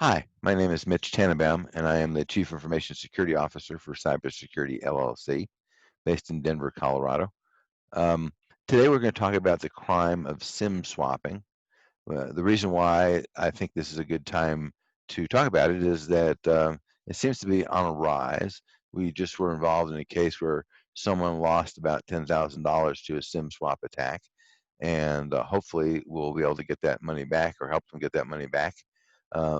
Hi, my name is Mitch Tannenbaum, and I am the Chief Information Security Officer for Cybersecurity LLC, based in Denver, Colorado. Um, Today, we're going to talk about the crime of SIM swapping. The reason why I think this is a good time to talk about it is that it seems to be on a rise. We just were involved in a case where someone lost about $10,000 to a SIM swap attack, and hopefully we'll be able to get that money back or help them get that money back.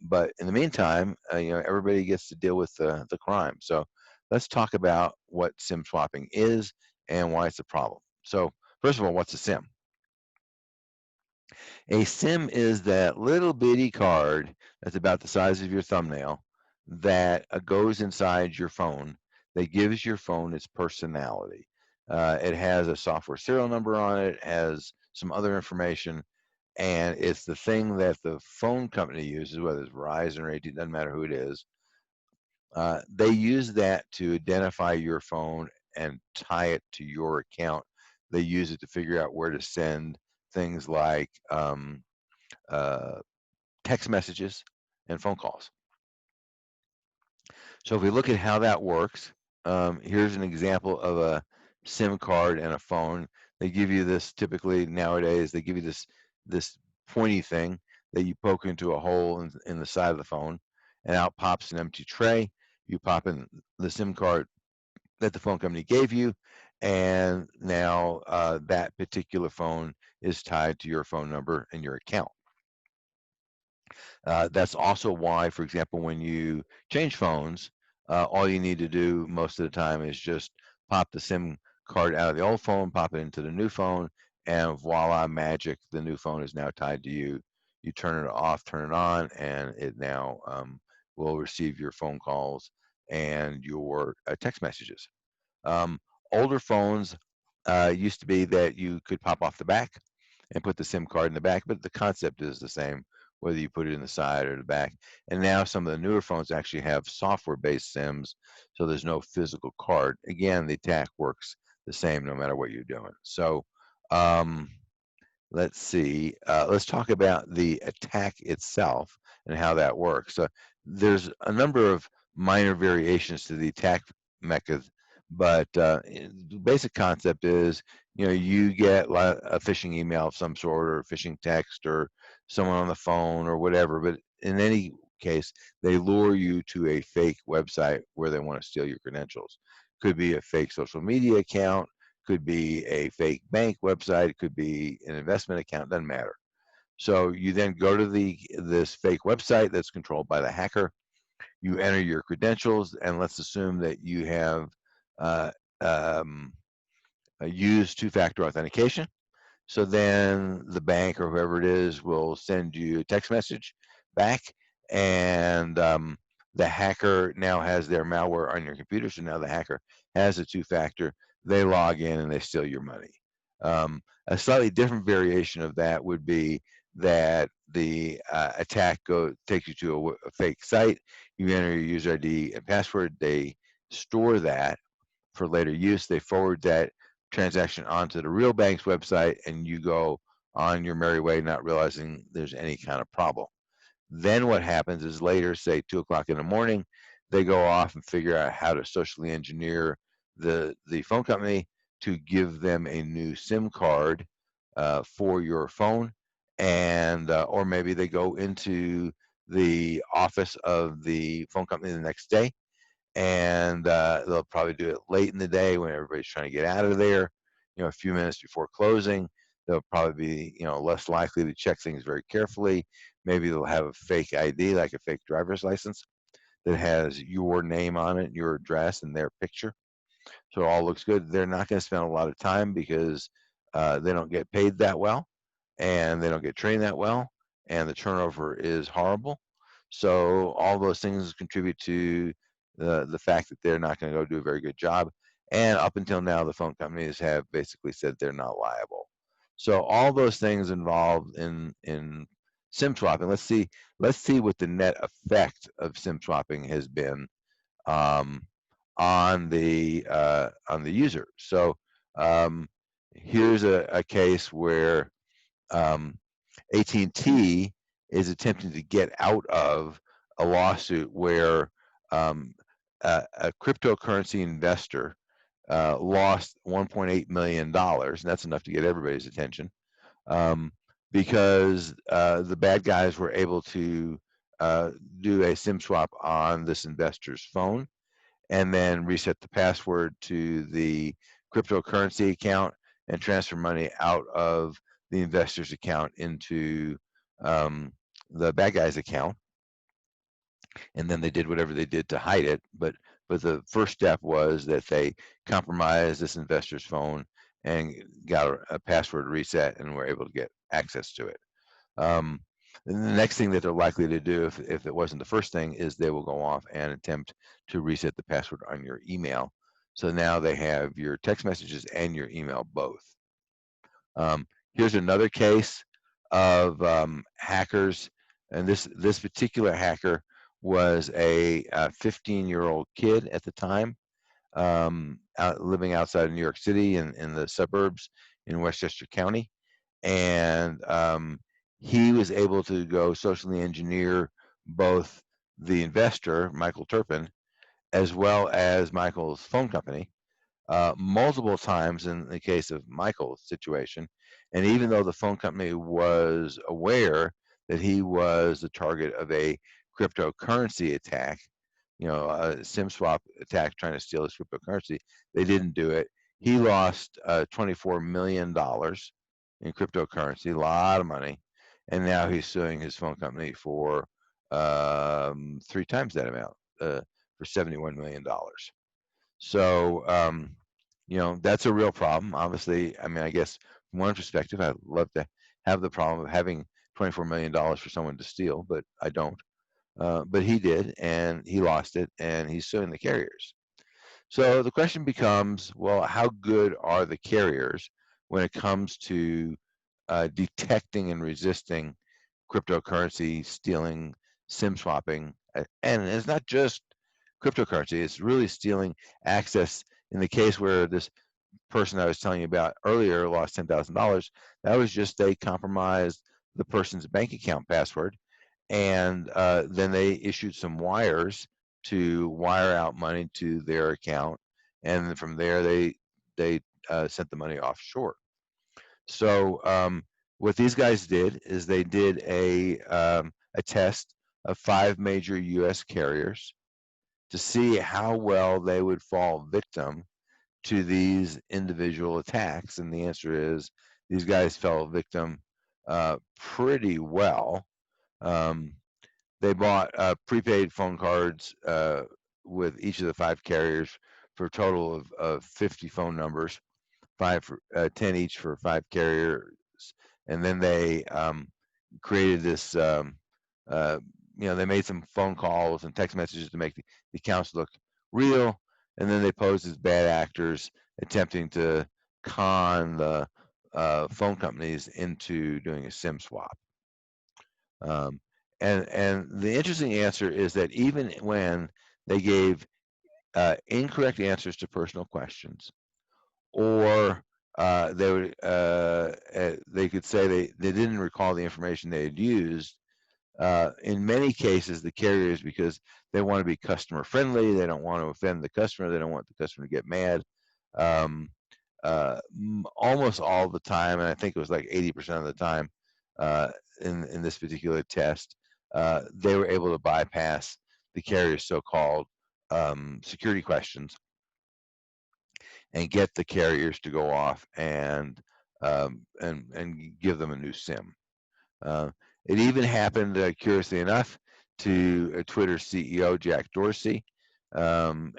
But in the meantime, everybody gets to deal with the crime. So let's talk about what SIM swapping is and why it's a problem. So first of all, what's a SIM? A SIM is that little bitty card that's about the size of your thumbnail that goes inside your phone that gives your phone its personality. It has a software serial number on it, has some other information, and it's the thing that the phone company uses, whether it's Verizon or AT&T, doesn't matter who it is. They use that to identify your phone and tie it to your account. They use it to figure out where to send things like uh, text messages and phone calls. So if we look at how that works, here's an example of a SIM card and a phone. They give you this typically nowadays. They give you this pointy thing that you poke into a hole in the side of the phone, and out pops an empty tray. You pop in the SIM card that the phone company gave you, and now that particular phone is tied to your phone number and your account. That's also why, for example, when you change phones, all you need to do most of the time is just pop the SIM card out of the old phone, pop it into the new phone, and voila, magic, the new phone is now tied to you. You turn it off, turn it on, and it now will receive your phone calls and your text messages. Um, Older phones used to be that you could pop off the back and put the SIM card in the back, but the concept is the same, whether you put it in the side or the back. And now some of the newer phones actually have software-based SIMs, so there's no physical card. Again, the attack works the same no matter what you're doing. So um, let's see. Let's talk about the attack itself and how that works. So there's a number of minor variations to the attack method, but the basic concept is, you get a phishing email of some sort or phishing text or someone on the phone or whatever. But in any case, they lure you to a fake website where they want to steal your credentials. Could be a fake social media account, could be a fake bank website, could be an investment account, doesn't matter. So you then go to this fake website that's controlled by the hacker. You enter your credentials, and let's assume that you have uh, um, used two-factor authentication. So then the bank or whoever it is will send you a text message back, and the hacker now has their malware on your computer. So now the hacker has a two-factor. They log in and they steal your money. A slightly different variation of that would be that the attack takes you to a fake site. You enter your user ID and password. They store that for later use. They forward that transaction onto the real bank's website, and you go on your merry way, not realizing there's any kind of problem. Then what happens is later, say 2 o'clock in the morning, they go off and figure out how to socially engineer the phone company to give them a new SIM card for your phone, and or maybe they go into the office of the phone company the next day, and they'll probably do it late in the day when everybody's trying to get out of there, a few minutes before closing. They'll probably be, less likely to check things very carefully. Maybe they'll have a fake ID, like a fake driver's license, that has your name on it, your address, and their picture. So it all looks good. They're not going to spend a lot of time because they don't get paid that well, and they don't get trained that well, and the turnover is horrible. So all those things contribute to the fact that they're not going to go do a very good job. And up until now, the phone companies have basically said they're not liable. So all those things involved in SIM swapping. Let's see what the net effect of SIM swapping has been um, on the user. So um, here's a case where um, AT&T is attempting to get out of a lawsuit where a cryptocurrency investor lost $1.8 million, and that's enough to get everybody's attention, because the bad guys were able to do a SIM swap on this investor's phone and then reset the password to the cryptocurrency account and transfer money out of the investor's account into the bad guy's account. And then they did whatever they did to hide it. But the first step was that they compromised this investor's phone and got a password reset and were able to get access to it. And the next thing that they're likely to do, if it wasn't the first thing, is they will go off and attempt to reset the password on your email. So now they have your text messages and your email both. Here's another case of hackers, and this particular hacker was a 15-year-old kid at the time, living outside of New York City in the suburbs in Westchester County, and he was able to go socially engineer both the investor, Michael Turpin, as well as Michael's phone company, multiple times in the case of Michael's situation. And even though the phone company was aware that he was the target of a cryptocurrency attack, a SIM swap attack trying to steal his cryptocurrency, they didn't do it. He lost $24 million in cryptocurrency, a lot of money, and now he's suing his phone company for 3 times that amount, for $71 million. So, that's a real problem. Obviously, I mean, I guess from one perspective, I'd love to have the problem of having $24 million for someone to steal, but I don't. But he did, and he lost it, and he's suing the carriers. So the question becomes, well, how good are the carriers when it comes to detecting and resisting cryptocurrency stealing, SIM swapping? And it's not just cryptocurrency, it's really stealing access. In the case where this person I was telling you about earlier lost $10,000, that was just they compromised the person's bank account password, and then they issued some wires to wire out money to their account, and from there they sent the money offshore. So what these guys did is they did a test of 5 major U.S. carriers to see how well they would fall victim to these individual attacks, and the answer is these guys fell victim pretty well. They bought prepaid phone cards with each of the 5 carriers for a total of 50 phone numbers, 10 each for 5 carriers, and then they created this. They made some phone calls and text messages to make the accounts look real, and then they posed as bad actors attempting to con the phone companies into doing a SIM swap. And the interesting answer is that even when they gave incorrect answers to personal questions, or they could say they didn't recall the information they had used. In many cases, the carriers, because they want to be customer friendly, they don't want to offend the customer, they don't want the customer to get mad. Almost all the time, and I think it was like 80% of the time in this particular test, they were able to bypass the carrier's so-called security questions and get the carriers to go off and give them a new SIM. It even happened, curiously enough, to Twitter CEO Jack Dorsey. And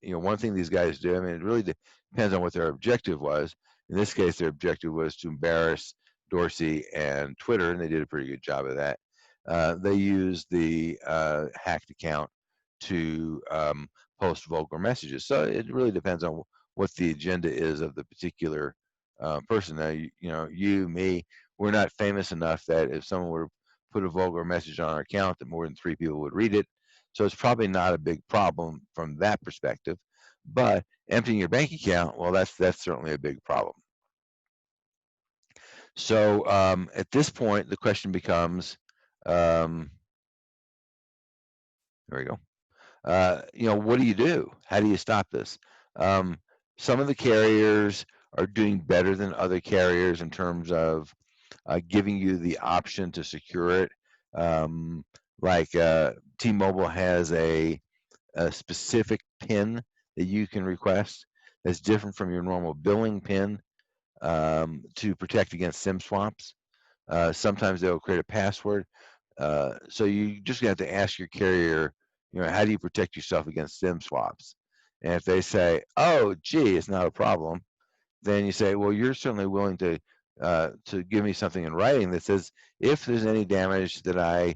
one thing these guys do, I mean, it really depends on what their objective was. In this case, their objective was to embarrass Dorsey and Twitter, and they did a pretty good job of that. They used the hacked account to post vulgar messages. So it really depends on what the agenda is of the particular person. Now, you, me, we're not famous enough that if someone were to put a vulgar message on our account that more than 3 people would read it. So it's probably not a big problem from that perspective. But emptying your bank account, well, that's certainly a big problem. So at this point, the question becomes, There we go. What do you do? How do you stop this? Um, some of the carriers are doing better than other carriers in terms of giving you the option to secure it. Um, like T-Mobile has a specific PIN that you can request that's different from your normal billing PIN to protect against SIM swaps. Sometimes they'll create a password. So you just have to ask your carrier, how do you protect yourself against SIM swaps? And if they say, oh, gee, it's not a problem, then you say, well, you're certainly willing to give me something in writing that says if there's any damage that I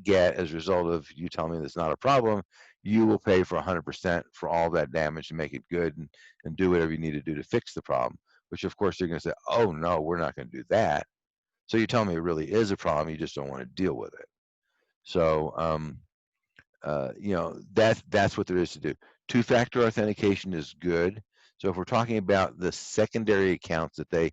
get as a result of you telling me that's not a problem, you will pay for 100% for all that damage and make it good and do whatever you need to do to fix the problem. Which of course they're going to say, oh no, we're not going to do that. So you tell me it really is a problem, you just don't want to deal with it. So that's what there is to do. Two-factor authentication is good. So if we're talking about the secondary accounts that they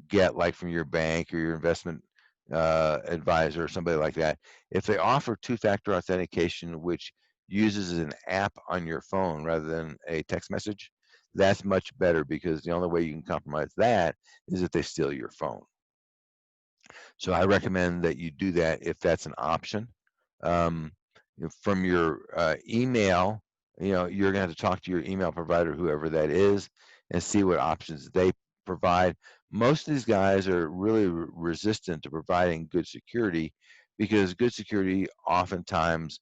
get, like from your bank or your investment advisor or somebody like that, if they offer two-factor authentication, which uses an app on your phone rather than a text message, that's much better because the only way you can compromise that is if they steal your phone. So I recommend that you do that if that's an option. Um, from your email, you're going to have to talk to your email provider, whoever that is, and see what options they provide. Most of these guys are really resistant to providing good security because good security oftentimes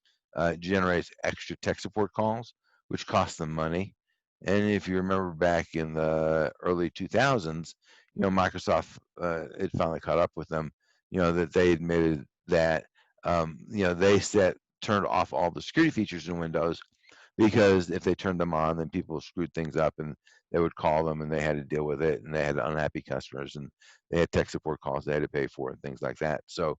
generates extra tech support calls, which costs them money. And if you remember back in the early 2000s, Microsoft it finally caught up with them, that they admitted that they turned off all the security features in Windows because if they turned them on, then people screwed things up and they would call them and they had to deal with it and they had unhappy customers and they had tech support calls they had to pay for and things like that. So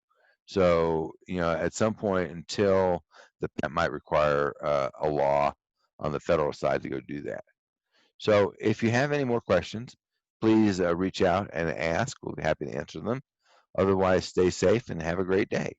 at some point until that might require a law on the federal side to go do that. So if you have any more questions, please reach out and ask. We'll be happy to answer them. Otherwise, stay safe and have a great day.